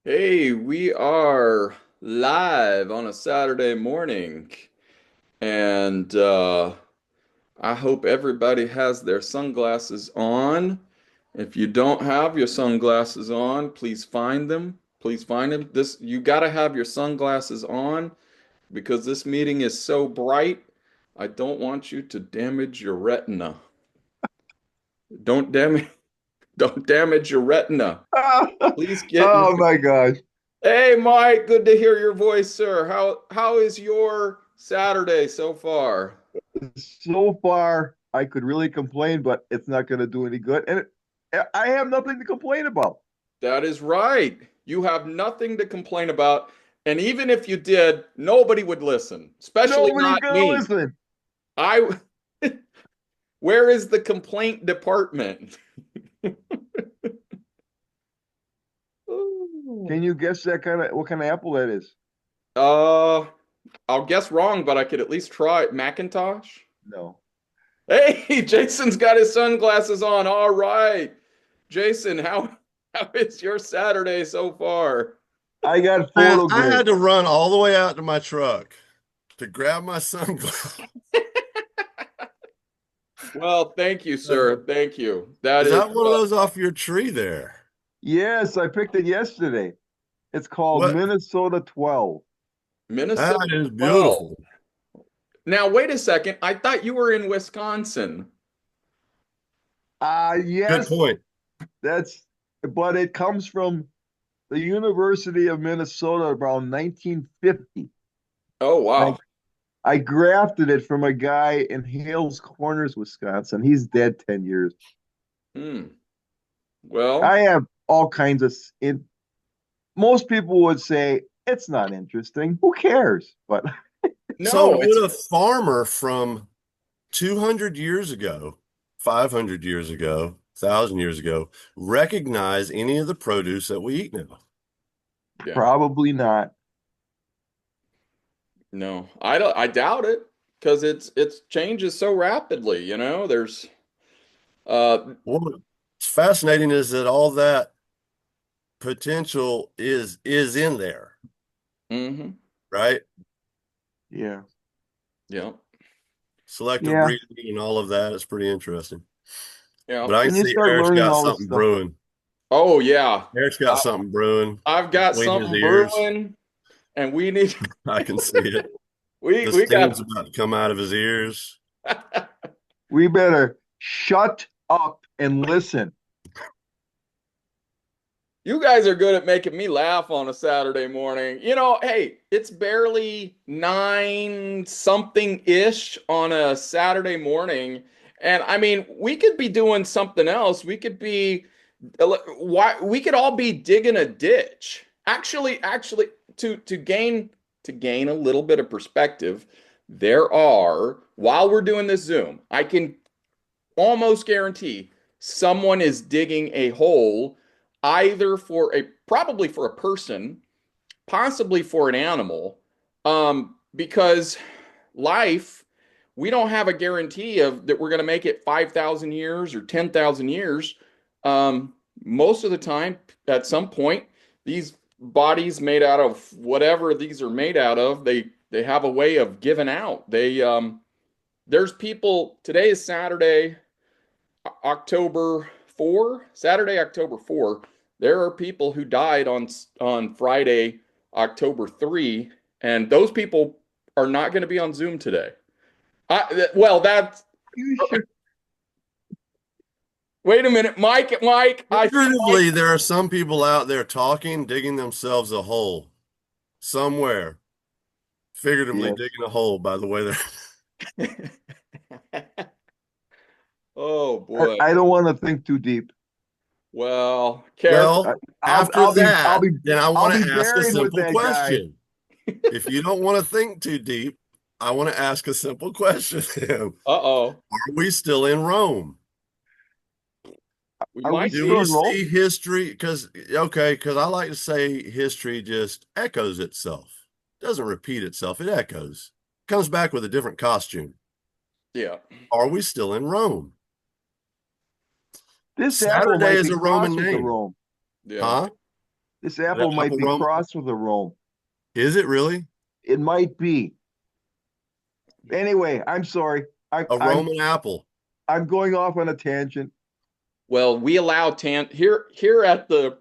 Hey, we are live on a Saturday morning, and I hope everybody has their sunglasses on. If you don't have your sunglasses on, please find them. Please find them. You got to have your sunglasses on because this meeting is so bright. I don't want you to damage your retina. Don't damage, don't damage your retina. Please get your Oh my gosh. Hey Mike, good to hear your voice, sir. How is your Saturday so far? So far, I could really complain, but it's not going to do any good. I have nothing to complain about. That is right. You have nothing to complain about, and even if you did, nobody would listen, especially Nobody's not going to me. listen. I Where is the complaint department? Ooh. Can you guess what kind of apple that is? Uh, I'll guess wrong, but I could at least try it. Macintosh? No. Hey, Jason's got his sunglasses on. All right. Jason, how is your Saturday so far? I got Man, photo I grid. had to run all the way out to my truck to grab my sunglasses. Well, thank you, sir. Thank you. That Is is that one of those off your tree there? Yes, I picked it yesterday. It's called What? Minnesota 12. That Minnesota is 12. beautiful. Now, wait a second. I thought you were in Wisconsin. Good Yes, point. that's, but it comes from the University of Minnesota around 1950. Oh, wow. I grafted it from a guy in Hales Corners, Wisconsin. He's dead 10 years. Hmm. Well, I have all kinds of most people would say it's not interesting. Who cares? But So, no, it's would a farmer from 200 years ago, 500 years ago, 1,000 years ago, recognize any of the produce that we eat now? yeah. probably not. No. I doubt it because it's changes so rapidly, you know. There's What's fascinating is that all that potential is in there, mhm. right? Yeah. Yeah. Selective Yeah. breeding and all of that is pretty interesting. Yeah. But I can When you see start Eric's learning got all this something stuff, brewing. Oh yeah. Eric's got something brewing I've got between his something ears. brewing, and we need I can see it. we The we steam's got about to come out of his ears. we better shut up and listen. you guys are good at making me laugh on a Saturday morning. You know, hey, it's barely nine something ish on a Saturday morning, and I mean, we could be doing something else. We could all be digging a ditch. Actually, to gain a little bit of perspective, there are while we're doing this Zoom, I can almost guarantee someone is digging a hole either probably for a person, possibly for an animal, because life, we don't have a guarantee of that we're going to make it 5,000 years or 10,000 years. Most of the time, at some point, these bodies made out of whatever these are made out of, they have a way of giving out. There's people. Today is Saturday. October 4, Saturday, October 4, there are people who died on Friday, October 3, and those people are not going to be on Zoom today. Well, that's You should. wait a minute, Mike, Figuratively, there are some people out there talking, digging themselves a hole somewhere. Figuratively Yes. digging a hole, by the way. They're Oh boy. I don't want to think too deep. Well, I, well, I'll after I'll be I'll that, be then I I'll want be to ask a buried with simple that guy. question. If you don't want to think too deep, I want to ask a simple question to him. uh-oh, Are we still in Rome? we Are we might Do still we be. in Rome? see history? Because I like to say history just echoes itself. It doesn't repeat itself, it echoes. Comes back with a different costume. Yeah. Are we still in Rome? This apple Saturday might is be a Roman closer to name, Rome. Yeah. huh? This The apple might apple be Rome. crossed with a Rome. Is it really It might be. Anyway, I'm sorry. I, a I'm Roman apple? I'm going off on a tangent. Well, we allow here at the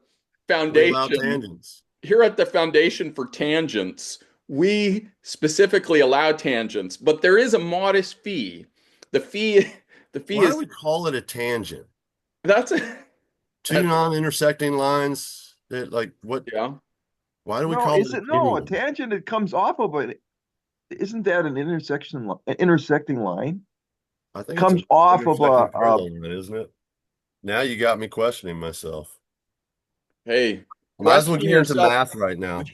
We allow foundation tangents. here at the Foundation for Tangents, we specifically allow tangents, but there is a modest fee. The fee the fee Why do is we call it a tangent? that's a Two non-intersecting lines that like what? yeah. Why do we No, call is it it a no a tangent? tangent? It comes off of it. Isn't that an intersecting line? I think it's Comes an off of intersecting parallel line, isn't it? Now you got me questioning myself. Hey, Might as well question get into yourself. math right now.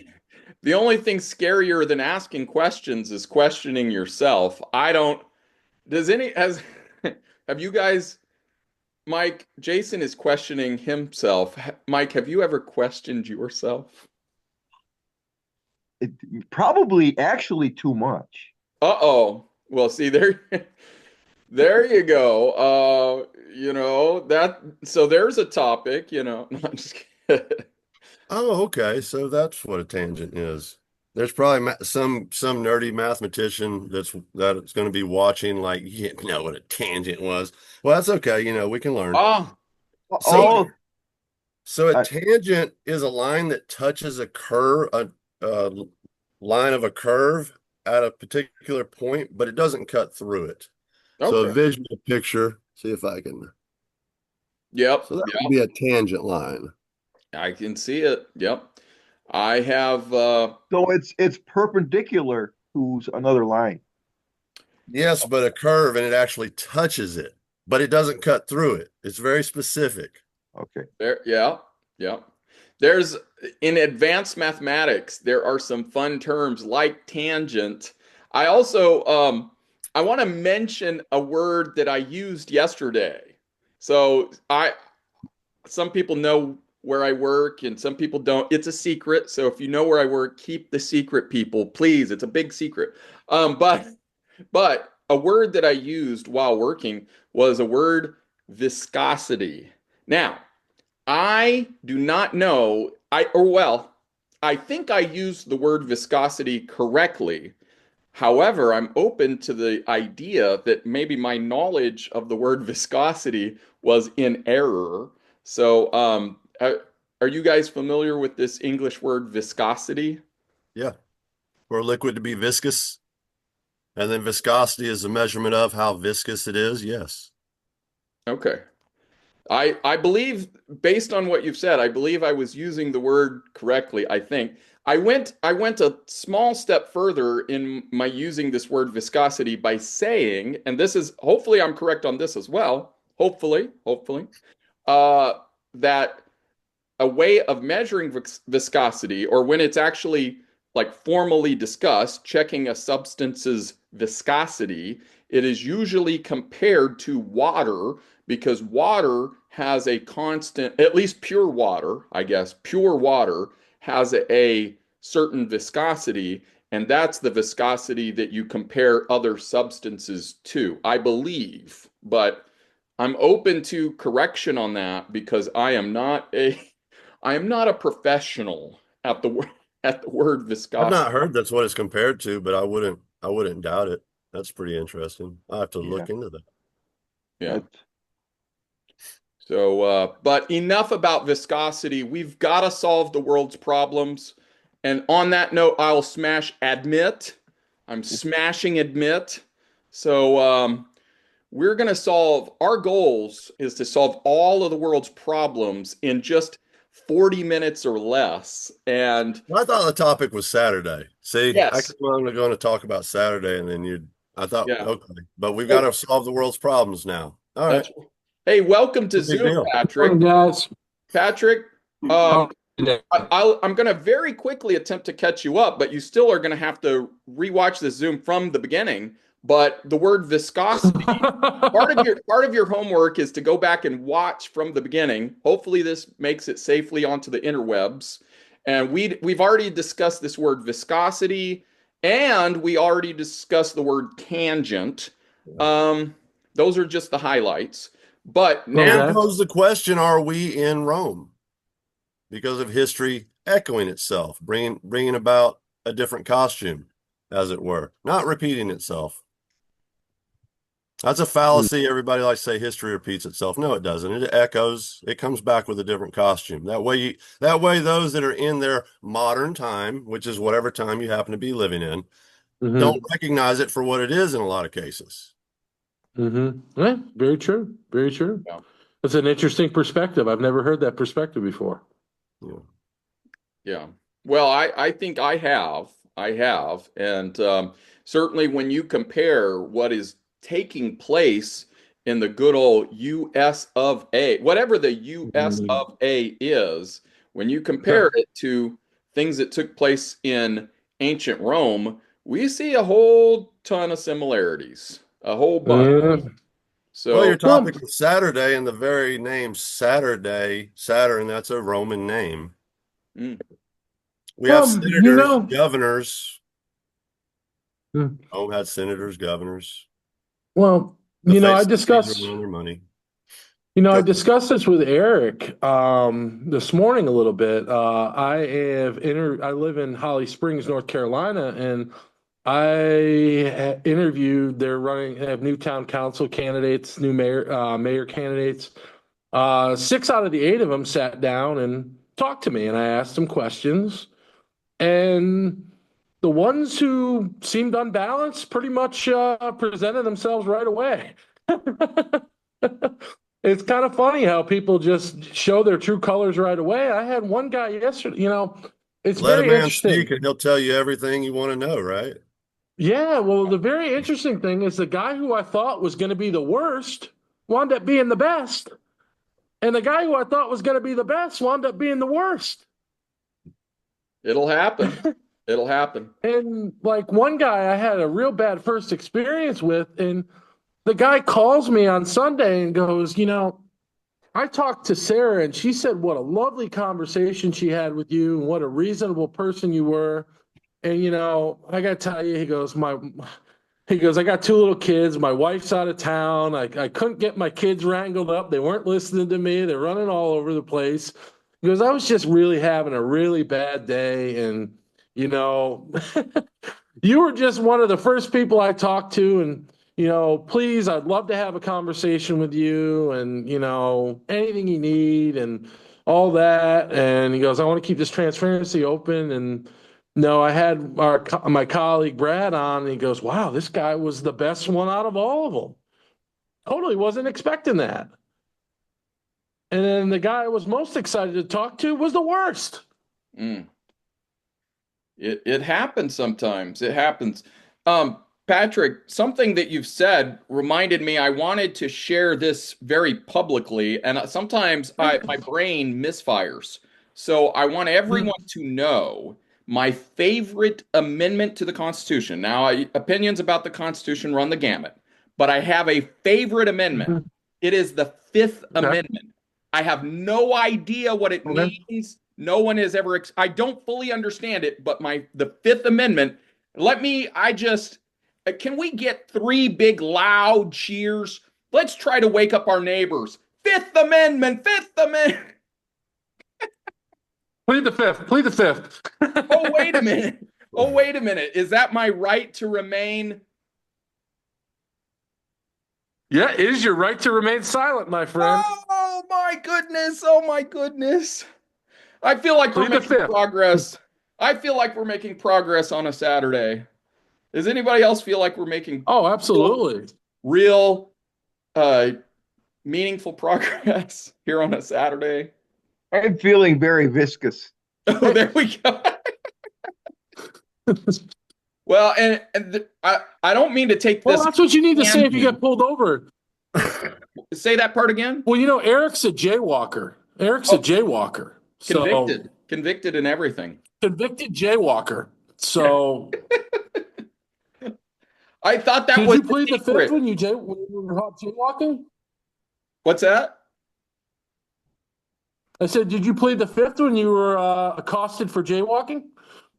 The only thing scarier than asking questions is questioning yourself. I don't does any has have you guys Mike, Jason is questioning himself. Mike, have you ever questioned yourself? it, probably actually too much. Uh-oh. Well, see there there you go. That so there's a topic, No, I'm just kidding. Oh, okay. So that's what a tangent is. There's probably some nerdy mathematician that's going to be watching like, you know what a tangent was. Well, that's okay. We can learn. Ah, So Oh, so a I, tangent is a line that touches a line of a curve at a particular point, but it doesn't cut through it. So a okay. visual picture, see if I can. Yep, So that would yep. be a tangent line. I can see it. Yep. I have so it's perpendicular to another line. Yes, but a curve and it actually touches it, but it doesn't cut through it. It's very specific. Okay. there, yeah, yeah. There's in advanced mathematics, there are some fun terms like tangent. I also I want to mention a word that I used yesterday. So I some people know where I work and some people don't. It's a secret. So if you know where I work, keep the secret, people. Please. It's a big secret. But a word that I used while working was a word viscosity. Now, I do not know, I think I used the word viscosity correctly. However, I'm open to the idea that maybe my knowledge of the word viscosity was in error. So, are you guys familiar with this English word viscosity? Yeah. For a liquid to be viscous, and then viscosity is a measurement of how viscous it is. Yes. Okay. I believe, based on what you've said, I believe I was using the word correctly, I think. I went a small step further in my using this word viscosity by saying, and this is hopefully I'm correct on this as well, hopefully, uh, that a way of measuring viscosity, or when it's actually like formally discussed, checking a substance's viscosity, it is usually compared to water because water has a constant, at least pure water, I guess, pure water has a certain viscosity, and that's the viscosity that you compare other substances to, I believe. But I'm open to correction on that because I am not a professional at the word at the word I've viscosity. not heard that's what it's compared to, but I wouldn't doubt it. That's pretty interesting. I'll have to Yeah. look into that. Yeah. That So, but enough about viscosity. We've got to solve the world's problems. And on that note, I'll smash admit. I'm smashing admit. So, we're going to solve, our goals is to solve all of the world's problems in just 40 minutes or less. And Well, I thought the topic was Saturday. See, I yes, could only going to talk about Saturday, and then I thought, yeah. okay, but we've got Well, to solve the world's problems now. All right, that's hey, welcome to no big Zoom, deal. Patrick. Morning, guys. Patrick, How um, are you today? I'm going to very quickly attempt to catch you up, but you still are going to have to rewatch this Zoom from the beginning. But the word viscosity, part of your homework is to go back and watch from the beginning. Hopefully, this makes it safely onto the interwebs. And we've already discussed this word viscosity, and we already discussed the word tangent. Um, those are just the highlights. But now, And Okay. pose the question, are we in Rome? Because of history echoing itself, bringing about a different costume, as it were, not repeating itself. That's a fallacy. Everybody likes to say history repeats itself. No, it doesn't. It echoes. It comes back with a different costume. That way, those that are in their modern time, which is whatever time you happen to be living in, don't recognize it for what it is in a lot of cases. Yeah, very true. Very true. Yeah. That's an interesting perspective. I've never heard that perspective before. Yeah. Yeah. Well, I think I have. And certainly when you compare what is taking place in the good old US of A, whatever the US of A is, when you compare it to things that took place in ancient Rome, we see a whole ton of similarities, a whole bunch. Well, your So, topic is Saturday, and the very name Saturday, Saturn, that's a Roman name. mm, We have you senators, know, governors. Hmm. Rome had senators, governors. well, The you know, I face of Caesar discussed, won their money. I Go. discussed this with Eric this morning a little bit. I live in Holly Springs, North Carolina, and interviewed. They have new town council candidates, new mayor candidates. 6 out of the 8 of them sat down and talked to me, and I asked them questions. And the ones who seemed unbalanced pretty much presented themselves right away. It's kind of funny how people just show their true colors right away. I had one guy yesterday, it's Let a very man speak, interesting. and he'll tell you everything you want to know, right? Yeah, well, the very interesting thing is the guy who I thought was going to be the worst wound up being the best. And the guy who I thought was going to be the best wound up being the worst. it'll happen. It'll happen. And like one guy I had a real bad first experience with, and the guy calls me on Sunday and goes, I talked to Sarah and she said what a lovely conversation she had with you and what a reasonable person you were. And I got to tell you, he goes, I got 2 little kids. My wife's out of town. I couldn't get my kids wrangled up. They weren't listening to me. They're running all over the place. He goes, I was just really having a really bad day. And, you were just one of the first people I talked to. And, please, I'd love to have a conversation with you and, anything you need and all that. And he goes, I want to keep this transparency open. And, no, I had my colleague Brad on, and he goes, wow, this guy was the best one out of all of them. Totally wasn't expecting that. And then the guy I was most excited to talk to was the worst. Mm. It happens sometimes. It happens. Patrick, something that you've said reminded me I wanted to share this very publicly, and sometimes my brain misfires. So I want everyone to know my favorite amendment to the Constitution. Now, opinions about the Constitution run the gamut, but I have a favorite amendment. It is the Fifth Amendment. I have no idea what it means. No one has ever, I don't fully understand it, but the Fifth Amendment, can we get 3 big loud cheers? Let's try to wake up our neighbors. Fifth Amendment, Fifth Amendment. Plead the fifth. Plead the fifth. Oh, wait a minute. Is that my right to remain? Yeah, it is your right to remain silent, my friend. Oh, my goodness. Oh, my goodness. I feel like we're Plead the making fifth. progress. I feel like we're making progress on a Saturday. Does anybody else feel like we're making Oh, absolutely. real meaningful progress here on a Saturday? I'm feeling very viscous. Oh, there we go. Well, I don't mean to take this. Well, that's what you need to say if you get pulled over. Say that part again. Well, Eric's a jaywalker. Convicted and everything. Convicted jaywalker. So I thought that did was you plead the secret. fifth when you were caught jaywalking? What's that? I said, did you plead the fifth when you were accosted for jaywalking?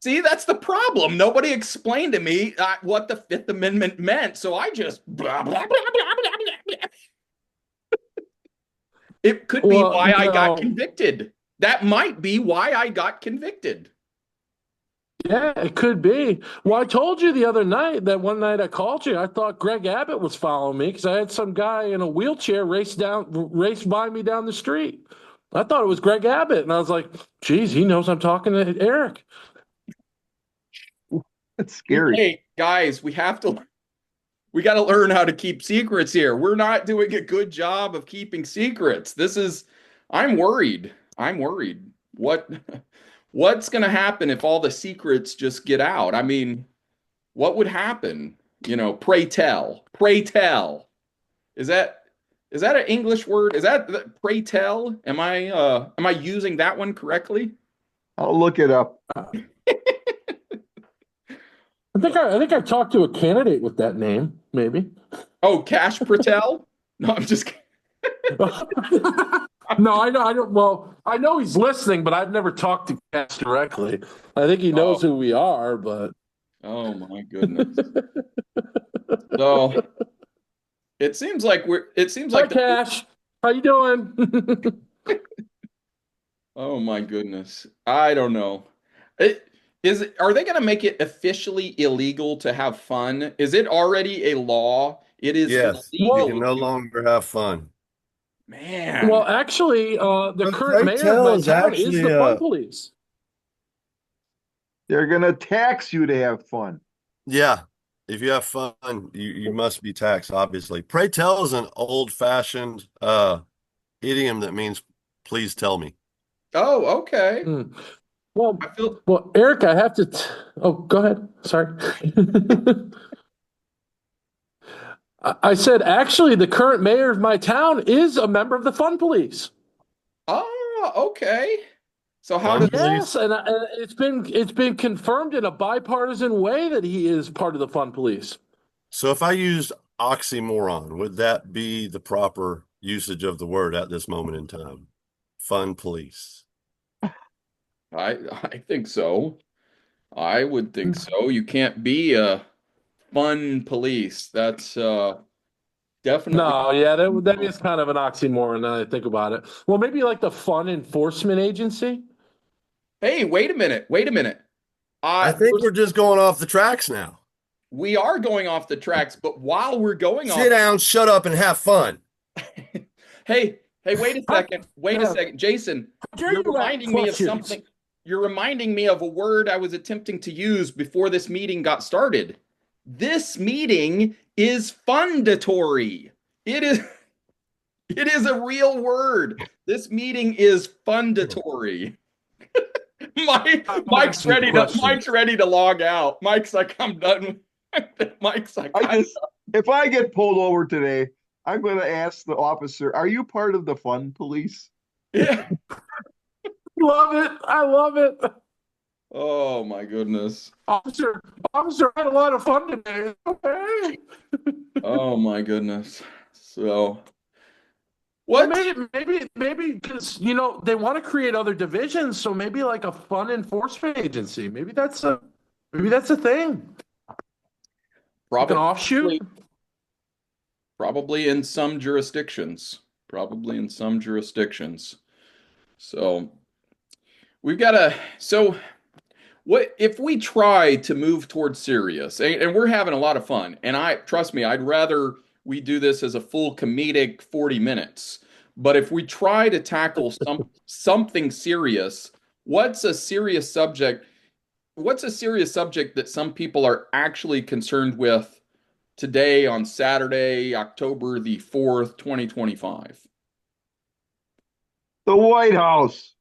See, that's the problem. Nobody explained to me what the Fifth Amendment meant, so I just blah, blah, blah, blah, blah, blah. It could be why I got convicted. that might be why I got convicted. Yeah, it could be. Well, I told you the other night that one night I called you, I thought Greg Abbott was following me because I had some guy in a wheelchair race by me down the street. I thought it was Greg Abbott, and I was like, geez, he knows I'm talking to Eric. It's scary. Hey, guys, we got to learn how to keep secrets here. We're not doing a good job of keeping secrets. I'm worried. I'm worried. What's going to happen if all the secrets just get out? I mean, what would happen? Pray tell. Pray tell. Is that an English word? Is that pray tell? Am I using that one correctly? I'll look it up. I think I talked to a candidate with that name, maybe. Oh, Cash Patel? No, I'm just kidding. No, I know. I don't. Well, I know he's listening, but I've never talked to Cass directly. I think he knows who we are, but oh my goodness. So it seems like hi, Cash. How you doing? oh my goodness. I don't know. Are they going to make it officially illegal to have fun? Is it already a law? It is Yes, you illegal. can no longer have fun. Man. Well, actually, the But current Pray mayor Tell of my is town is actually, the fun police. They're gonna tax you to have fun. Yeah, if you have fun, you must be taxed, obviously. Pray tell is an old-fashioned idiom that means please tell me. Oh, okay. Well, I feel well, Eric, I have to. Oh, go ahead. Sorry. I said, actually, the current mayor of my town is a member of the fun police. oh, okay. So how Fun does police? Yes, and it's been confirmed in a bipartisan way that he is part of the fun police. So if I used oxymoron, would that be the proper usage of the word at this moment in time? Fun police. I think so. I would think so. You can't be a fun police. That's definitely. No, yeah, that is kind of an oxymoron now that I think about it. Well, maybe like the Fun Enforcement Agency. Hey, wait a minute. Wait a minute. I think we're just going off the tracks now. We are going off the tracks, but while we're going Sit down, shut up, and have fun. hey, wait a second. Wait a Yeah. second. Jason, Dare you're you ask reminding me of questions? something. You're reminding me of a word I was attempting to use before this meeting got started. This meeting is fundatory. It is a real word. This meeting is fundatory. Mike's ready to log out. Mike's like, I'm done. Mike's like, If I get pulled over today, I'm going to ask the officer, "Are you part of the fun police?" yeah. Love it. I love it. Oh my goodness. Officer, I had a lot of fun today. Okay. Oh my goodness. So Well, what? maybe because they want to create other divisions, so maybe like a fun enforcement agency. Maybe that's a thing. Like an offshoot. Probably in some jurisdictions. Probably in some jurisdictions. So so what if we try to move towards serious and we're having a lot of fun, and trust me, I'd rather we do this as a full comedic 40 minutes. But if we try to tackle something serious, what's a serious subject? What's a serious subject that some people are actually concerned with today on Saturday, October the 4th, 2025? The White House.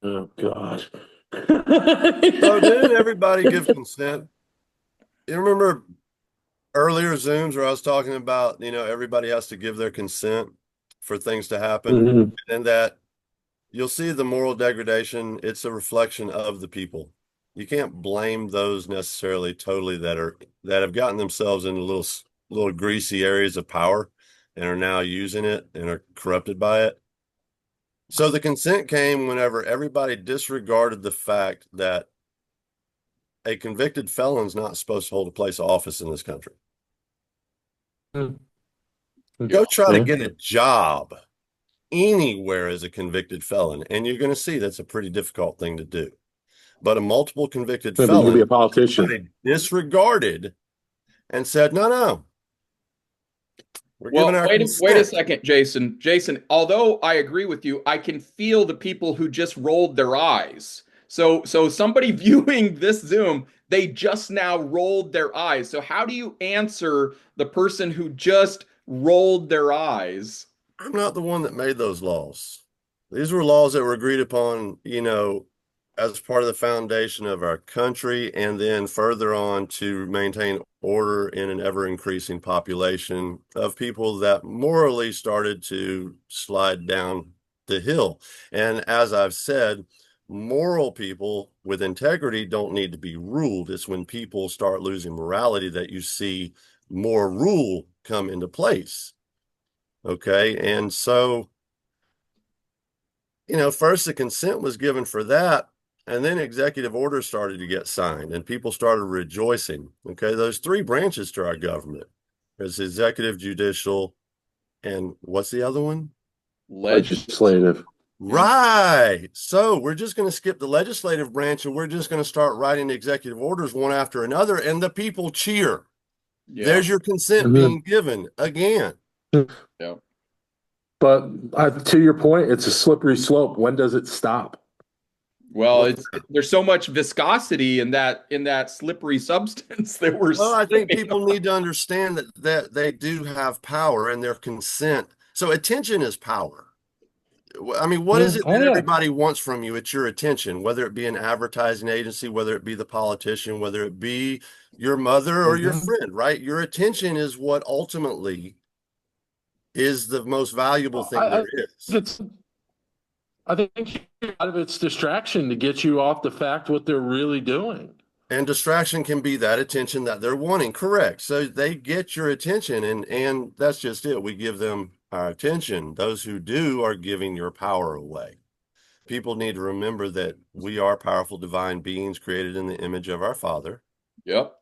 Oh God. So didn't everybody give consent? You remember earlier Zooms where I was talking about, everybody has to give their consent for things to happen, Mm-hmm. and that you'll see the moral degradation. It's a reflection of the people. You can't blame those necessarily totally that have gotten themselves into little greasy areas of power and are now using it and are corrupted by it. So the consent came whenever everybody disregarded the fact that a convicted felon's not supposed to hold a place of office in this country. Mm-hmm. Go try to get a job. anywhere as a convicted felon. And you're going to see that's a pretty difficult thing to do. But a multiple convicted Maybe you can be a felon politician. disregarded and said, no, we're giving Well, our wait a consent. second, Jason. Jason, although I agree with you, I can feel the people who just rolled their eyes. So somebody viewing this Zoom, they just now rolled their eyes. So how do you answer the person who just rolled their eyes? I'm not the one that made those laws. These were laws that were agreed upon, as part of the foundation of our country, and then further on to maintain order in an ever increasing population of people that morally started to slide down the hill. And as I've said, moral people with integrity don't need to be ruled. It's when people start losing morality that you see more rule come into place. Okay. And so, first the consent was given for that. And then executive orders started to get signed and people started rejoicing. Okay. Those three branches to our government. There's executive, judicial, and what's the other one? Legislative. Right. So we're just going to skip the legislative branch and we're just going to start writing executive orders one after another. And the people cheer. Yeah. There's your consent being given again. Yeah. But to your point, it's a slippery slope. When does it stop? Well, there's so much viscosity in that slippery substance that we're. Well, I think people need to understand that they do have power and their consent. So attention is power. I mean, what is it that everybody wants from you? It's your attention, whether it be an advertising agency, whether it be the politician, whether it be your mother or your friend, right? Your attention is what ultimately is the most valuable thing there is. I think a lot of it's distraction to get you off the fact what they're really doing. And distraction can be that attention that they're wanting. Correct. So they get your attention and that's just it. We give them our attention. Those who do are giving your power away. People need to remember that we are powerful divine beings created in the image of our Father. Yep.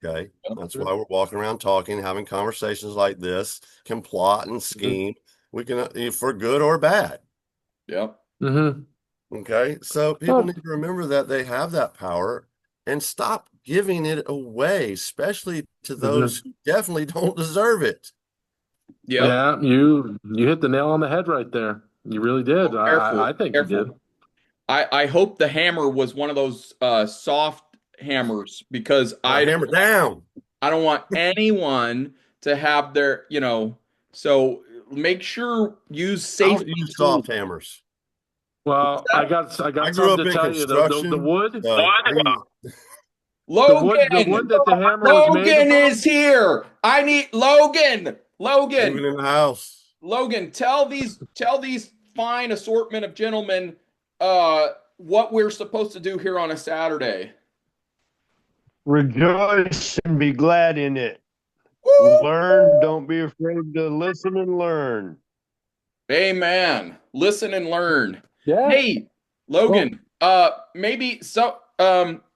Okay. That's why we're walking around talking, having conversations like this, can plot and scheme. We can, for good or bad. Yep. Okay. So people need to remember that they have that power and stop giving it away, especially to those who definitely don't deserve it. Yep. Yeah, you hit the nail on the head right there. You really did. I think you did. I hope the hammer was one of those soft hammers because I hammer down. I don't want anyone to have their, so make sure use safe. Use soft hammers. Well, I got something to tell you. The wood. Logan, the wood that the hammer Logan was made is here. I need Logan. Logan in the house. Logan, tell these fine assortment of gentlemen what we're supposed to do here on a Saturday. Rejoice and be glad in it. Woo! Learn, don't be afraid to listen and learn. Amen. Listen and learn. Yeah. Hey, Logan, maybe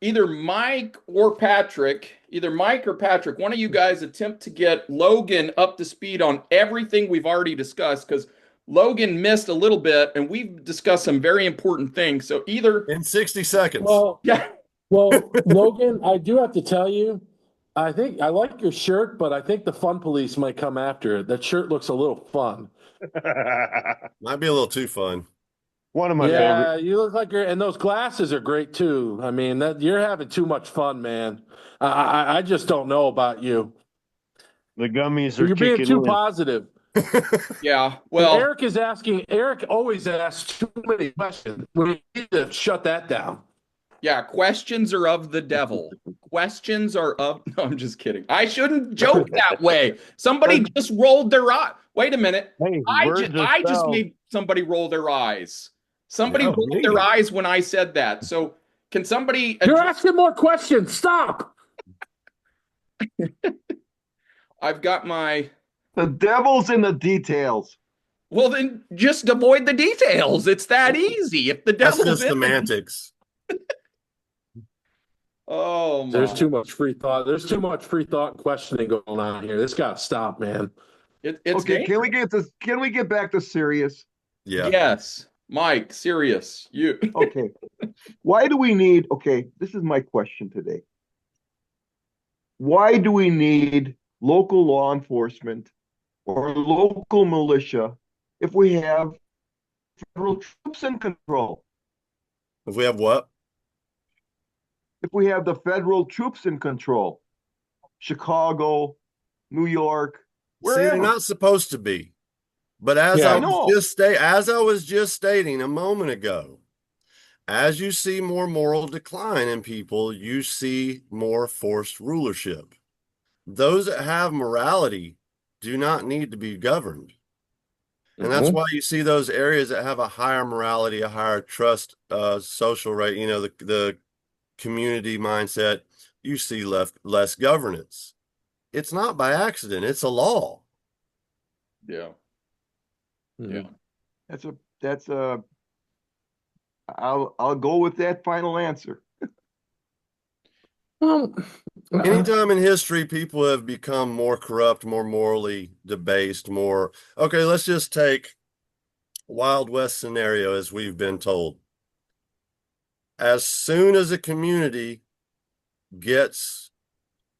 either Mike or Patrick, one of you guys attempt to get Logan up to speed on everything we've already discussed, because Logan missed a little bit and we've discussed some very important things. So either in 60 seconds. Well, Logan, I do have to tell you, I think I like your shirt, but I think the fun police might come after it. That shirt looks a little fun. Might be a little too fun. One of my favorite. Yeah, you look like and those glasses are great too. I mean, you're having too much fun, man. I just don't know about you. The gummies are You're being too positive. Yeah, well, Eric always asks too many questions. We need to shut that down. Yeah, questions are of the devil. Questions are of. No, I'm just kidding. I shouldn't joke that way. Somebody just rolled their eye. Wait a minute. Hey, I just made somebody roll their eyes. Somebody rolled their eyes when I said that. So can somebody? You're asking more questions. Stop. I've got my. The devil's in the details. Well, then just avoid the details. It's that easy. If the devil's That's just in semantics. Oh, my. There's too much free thought. There's too much free thought and questioning going on here. This got to stop, man. It's okay. Can we get back to serious? Yeah. Yes. Mike, serious. You. Okay. Why do we need, okay, this is my question today. Why do we need local law enforcement or local militia if we have federal troops in control? If we have what? If we have the federal troops in control, Chicago, New York, See, they're wherever. not supposed to be. But I know. as I was just stating a moment ago, as you see more moral decline in people, you see more forced rulership. Those that have morality do not need to be governed. And that's why you see those areas that have a higher morality, a higher trust, social rate, the community mindset, you see less governance. It's not by accident, it's a law. Yeah. Mm-hmm. Yeah. That's a I'll go with that final answer. Well, Anytime in history, people have become more corrupt, more morally debased, more. Okay, let's just take Wild West scenario as we've been told. As soon as a community gets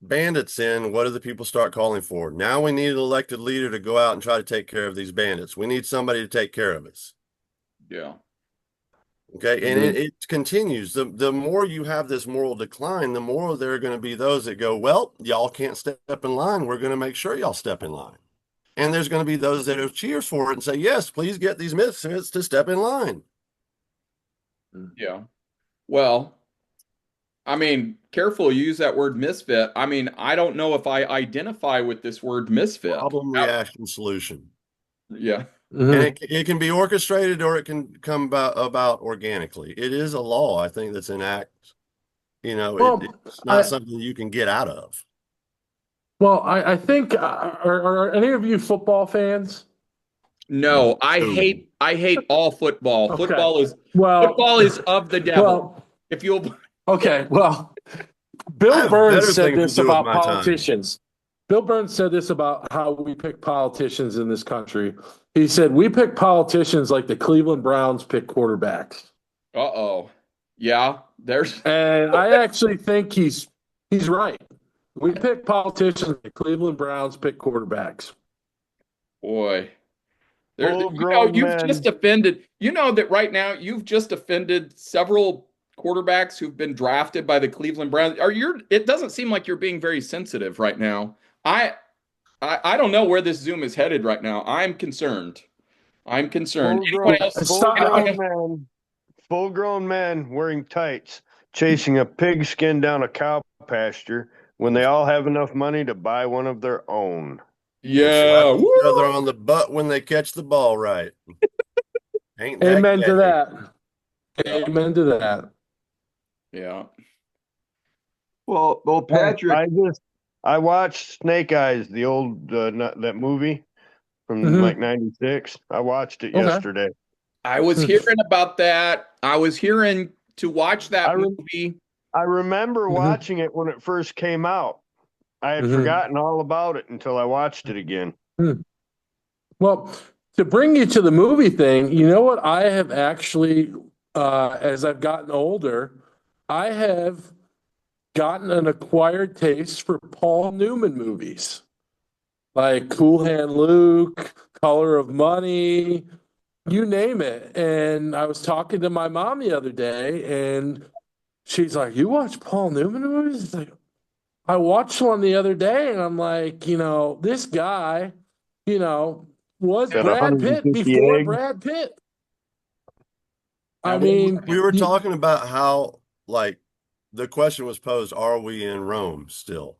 bandits in, what do the people start calling for? Now we need an elected leader to go out and try to take care of these bandits. We need somebody to take care of us. Yeah. Okay, and it continues. The more you have this moral decline, the more there are going to be those that go, well, y'all can't step in line. We're going to make sure y'all step in line. And there's going to be those that will cheer for it and say, yes, please get these misfits to step in line. Yeah. Well, I mean, careful, you use that word misfit. I mean, I don't know if I identify with this word misfit. Problem, reaction, solution. Yeah. And it can be orchestrated or it can come about organically. It is a law, I think, that's enacted. It's not something you can get out of. I think are any of you football fans? No, I hate all football. Okay. Football is of the devil. Well, If you'll okay. Well, I Bill have Burns better said things to this do with about my time. politicians. Bill Burns said this about how we pick politicians in this country. He said we pick politicians like the Cleveland Browns pick quarterbacks. Uh-oh. Yeah, there's And I actually think he's right. We pick politicians like the Cleveland Browns pick quarterbacks. boy. Full-grown You've men. just offended. You know that right now you've just offended several quarterbacks who've been drafted by the Cleveland Browns. It doesn't seem like you're being very sensitive right now. I don't know where this Zoom is headed right now. I'm concerned. I'm concerned. Anyone Full-grown, else? full-grown men, full-grown men wearing tights, chasing a pigskin down a cow pasture when they all have enough money to buy one of their own. Yeah. Slap each other on the butt when they catch the ball right. Ain't that Amen to gay? that. Yeah. Amen to that. Yeah. Well, Patrick, I watched Snake Eyes, the old that movie from like '96. I watched it yesterday. I was hearing about that. I was hearing to watch that movie. I remember watching it when it first came out. I had forgotten all about it until I watched it again. Well, to bring you to the movie thing, you know what I have actually, as I've gotten older, I have gotten an acquired taste for Paul Newman movies, like Cool Hand Luke, Color of Money, you name it. And I was talking to my mom the other day, and she's like, "You watch Paul Newman movies?" It's like, I watched one the other day, and I'm like, this guy, was Got Brad Pitt 150 before eggs. Brad Pitt. Now, I mean, We were talking about how, like, the question was posed, are we in Rome still?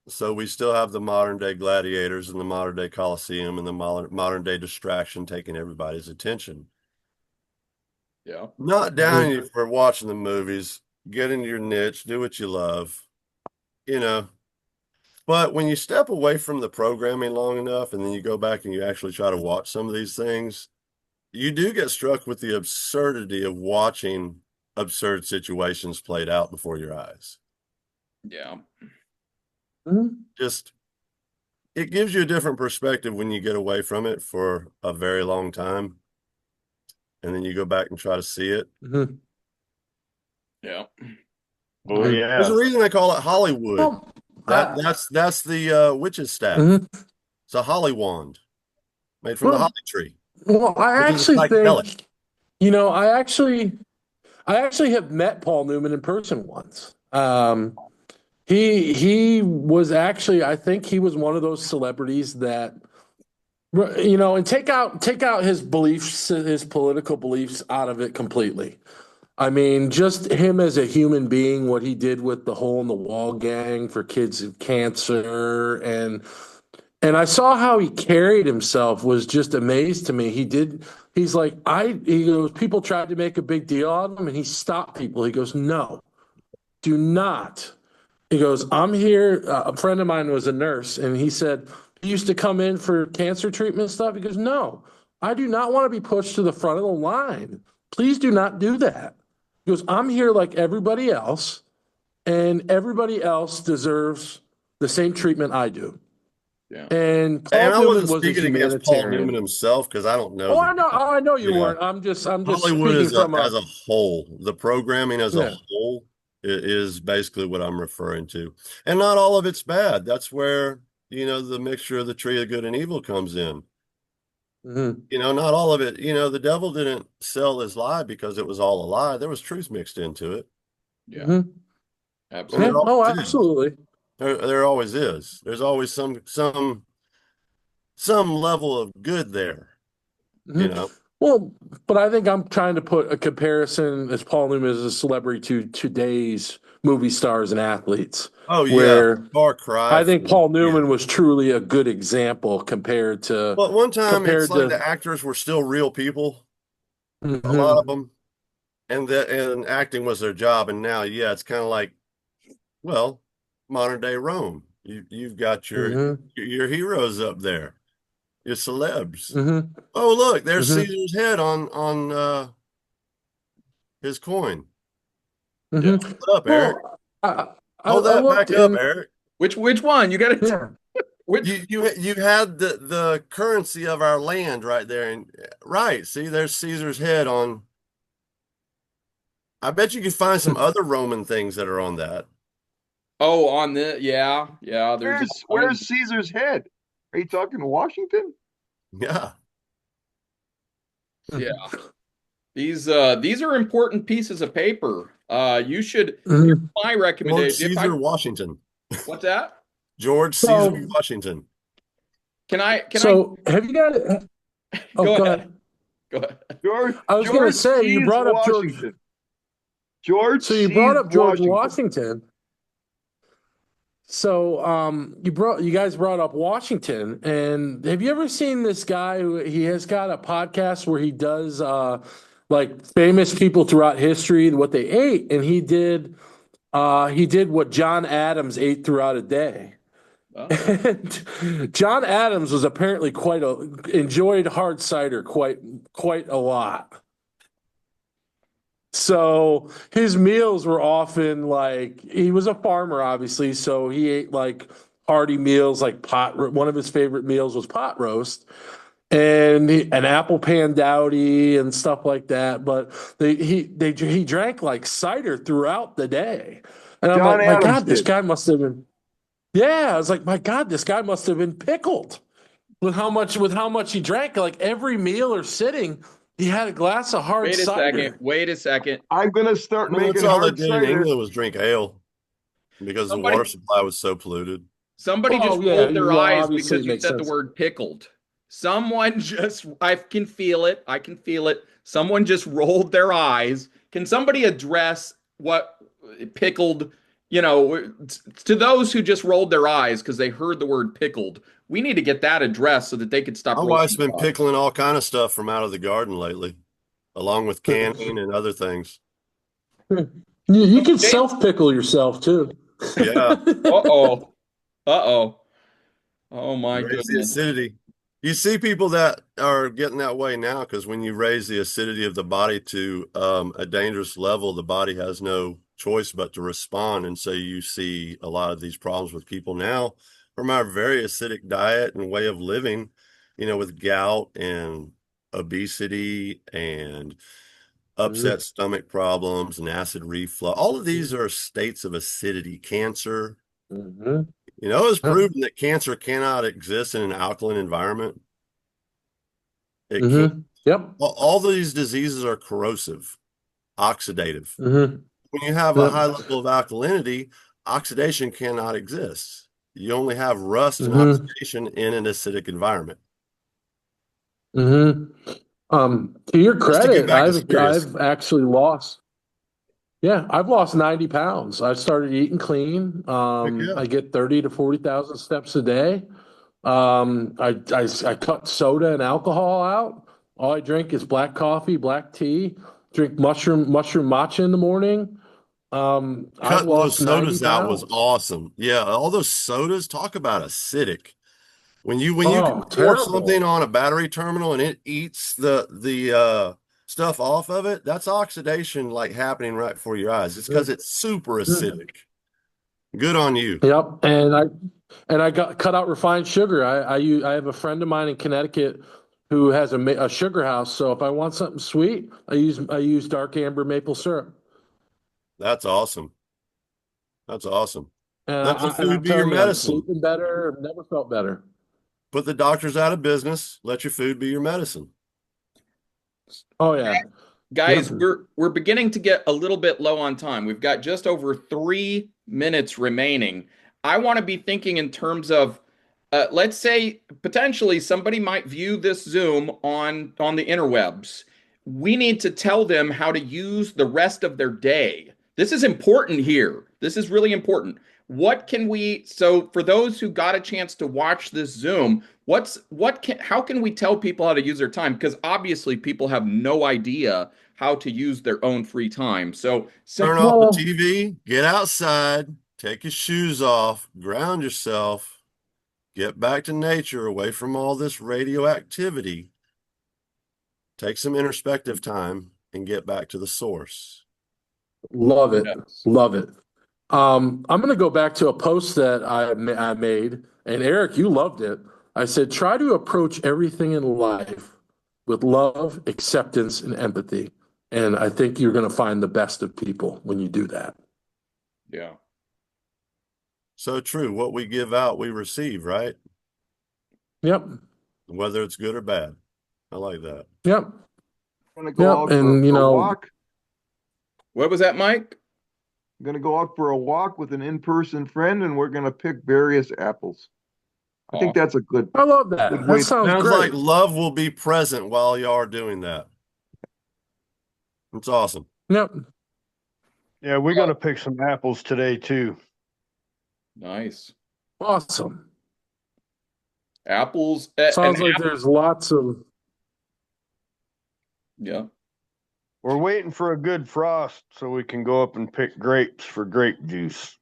So we still have the modern day gladiators and the modern day Colosseum and the modern day distraction taking everybody's attention. Yeah. Not downing you for watching the movies, get into your niche, do what you love, But when you step away from the programming long enough and then you go back and you actually try to watch some of these things, you do get struck with the absurdity of watching absurd situations played out before your eyes. Yeah. Just it gives you a different perspective when you get away from it for a very long time, and then you go back and try to see it. Mhm. Yeah. Oh Mhm. yeah. There's a reason they call it Hollywood. Well, That's the witch's staff. mhm. It's a holly wand made from the holly Well, tree, well, I which is a actually psychedelic. think, I actually have met Paul Newman in person once. He was actually, I think he was one of those celebrities that, and take out his beliefs, his political beliefs out of it completely. I mean, just him as a human being, what he did with the Hole in the Wall gang for kids with cancer, and I saw how he carried himself was just amazed to me. He's like, he goes, people tried to make a big deal out of him, and he stopped people. He goes, no, do not. He goes, I'm here. A friend of mine was a nurse, and he said he used to come in for cancer treatment stuff. He goes, no, I do not want to be pushed to the front of the line. Please do not do that. He goes, I'm here like everybody else, and everybody else deserves the same treatment I do. Yeah. And And Paul I Newman wasn't was a speaking against Paul Newman humanitarian. himself because I don't know Oh, the I know. guy. Oh, I know you You know, weren't. I'm just Hollywood speaking as from a. a whole, the programming as a Yeah. whole is basically what I'm referring to. And not all of it's bad. That's where, the mixture of the tree of good and evil comes in. Mhm. Not all of it, the devil didn't sell his lie because it was all a lie. There was truth mixed into it. Yeah. Mhm. And there Yeah. Absolutely. Oh, always is. absolutely. There always is. There's always some level of good there, you Mhm. know. Well, but I think I'm trying to put a comparison as Paul Newman is a celebrity to today's movie stars and athletes, Oh yeah, where far cry I think from Paul yeah. Newman was truly a good example compared to But one time it's compared like to. the actors were still real people, a lot of Mhm. them, and acting was their job. And now, yeah, it's kind of like, well, modern day Rome. You've got Mhm. your heroes up there, your celebs. Mhm. Oh, look, there's Mhm. Caesar's head on his coin. Yeah. Mhm. Hold up, Eric. Well, I Hold that looked back up, in. Eric. Which one? You got to Yeah. which You had the currency of our land right there, and right. See, there's Caesar's head on. I bet you could find some other Roman things that are on that. Oh, on the yeah, there's all kinds Where's Caesar's head? Are you talking Washington? Yeah. yeah. These are important pieces of paper. You should here's Mhm. my George recommendation. If I Caesar Washington. what's that? George Caesar So, Washington. Can I so have you got? Oh, go go ahead. ahead. Go ahead. I was going to George say you C's brought up George. Washington. George So you brought C's up George Washington. Washington. So you guys brought up Washington, and have you ever seen this guy who he has got a podcast where he does like famous people throughout history what they ate, and he did what John Adams ate throughout a day. Oh, And John Adams was apparently enjoyed hard cider quite a lot. So his meals were often like he was a farmer, obviously. So he ate like hearty meals, like One of his favorite meals was pot roast and an apple pan dowdy and stuff like that. But he drank like cider throughout the day, and I'm John like, my Adams God, this did. guy must have been. Yeah, I was like, my God, this guy must have been pickled with how much he drank. Like every meal or sitting, he had a glass of hard wait a second. cider. Wait a second. I'm gonna start I mean, that's making all they hard did in cider. England was drink ale because the water Somebody supply was so polluted. somebody just Oh yeah, rolled their well eyes obviously because it you makes said the sense. word pickled. Someone just I can feel it. I can feel it. Someone just rolled their eyes. Can somebody address what pickled, to those who just rolled their eyes because they heard the word pickled? We need to get that addressed so that they could stop My rolling wife's been their eyes. pickling all kind of stuff from out of the garden lately, along with canning and other things. You can James, self pickle yourself too. Yeah, uh-oh. Uh-oh. Oh my raise the goodness. acidity. You see people that are getting that way now because when you raise the acidity of the body to a dangerous level, the body has no choice but to respond. And so you see a lot of these problems with people now from our very acidic diet and way of living, with gout and obesity and Mhm. upset stomach problems and acid reflux. All of these are states of acidity, cancer. Mhm. It's Yep. proven that cancer cannot exist in an alkaline environment. It can't. Yep. All these diseases are corrosive, oxidative. Mhm. When you have a Yep. high level of alkalinity, oxidation cannot exist. You only have rust and Mhm. oxidation in an acidic environment. Mhm. To your Just to get credit, back to serious, I've actually lost. Yeah, I've lost 90 pounds. I started eating clean. heck yeah. I get 30 to 40,000 steps a day. I cut soda and alcohol out. All I drink is black coffee, black tea. Drink mushroom matcha in the morning. I've Cutting those lost 90 sodas out was pounds. awesome. Yeah, all those sodas, talk about acidic. When you can Oh, pour something terrible. on a battery terminal and it eats the stuff off of it, that's oxidation like happening right before your eyes. It's because it's super Mhm. acidic. Good on you. Yep, and I got cut out refined sugar. I have a friend of mine in Connecticut who has a sugar house. So if I want something sweet, I use dark amber maple syrup. That's awesome. That's awesome. And Let your and food I'm be your telling you, I'm medicine. sleeping better. I've never felt better. Put the doctors out of business. Let your food be your medicine. Oh yeah. Yep. Guys, we're beginning to get a little bit low on time. We've got just over 3 minutes remaining. I want to be thinking in terms of, let's say potentially somebody might view this Zoom on the interwebs. We need to tell them how to use the rest of their day. This is important here. This is really important. What can we, so for those who got a chance to watch this Zoom, how can we tell people how to use their time? Because obviously people have no idea how to use their own free time. So Turn off the Well, TV, get outside, take your shoes off, ground yourself, get back to nature, away from all this radioactivity. Take some introspective time and get back to the source. love it. yes. Love it. I'm going to go back to a post that I made, and Eric, you loved it. I said, try to approach everything in life with love, acceptance, and empathy. And I think you're going to find the best of people when you do that. Yeah. So true. What we give out, we receive, right? Yep. Whether it's good or bad. I like that. Yep. I'm gonna go Yep. out for And, a walk. What was that, Mike? I'm gonna go out for a walk with an in-person friend, and we're gonna pick various apples. I think Awesome. that's a good I love that. good That way. sounds Sounds like great. love will be present while you are doing that. It's awesome. Yep. Yeah, we're gonna pick some apples today too. Nice. Awesome. Apples and Sounds like there's lots of, yeah. We're waiting for a good frost so we can go up and pick grapes for grape juice.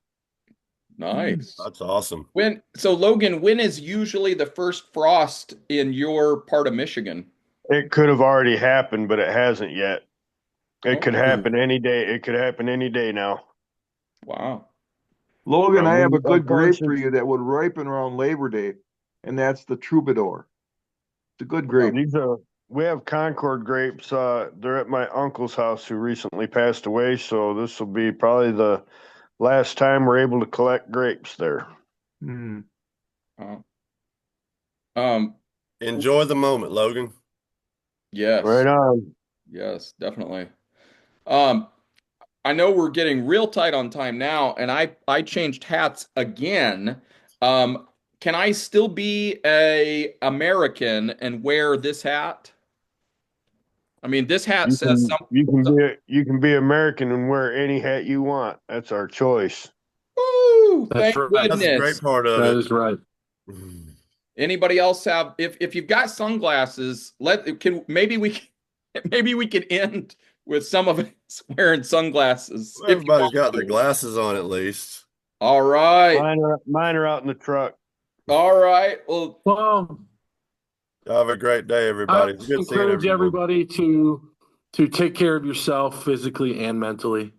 Nice. That's awesome. Logan, when is usually the first frost in your part of Michigan? It could have already happened, but it hasn't yet. It could Okay. happen any day. It could happen any day now. Wow. Logan, I have a good grape for Unfortunately, you that would ripen around Labor Day, and that's the Troubadour. It's a good no, grape. we have Concord grapes. They're at my uncle's house who recently passed away, so this will be probably the last time we're able to collect grapes there. Hmm. Uh, um, Enjoy the moment, Logan. yes. Right on. Yes, definitely. Um, I know we're getting real tight on time now, and I changed hats again. Um, can I still be a American and wear this hat? I mean, this hat says You can be American and wear any hat you want. That's our choice. Woo! that's Thank right. That's a great goodness. part of That it. is right. Anybody else have if you've got sunglasses, let can maybe we maybe we could end with some of us wearing sunglasses Well, if you everybody's want got their to. glasses on at least. All right. Mine are out in the truck. All right. Well, Well, Have a great day, I everybody. It's just good seeing encourage everyone. everybody to take care of yourself physically and mentally.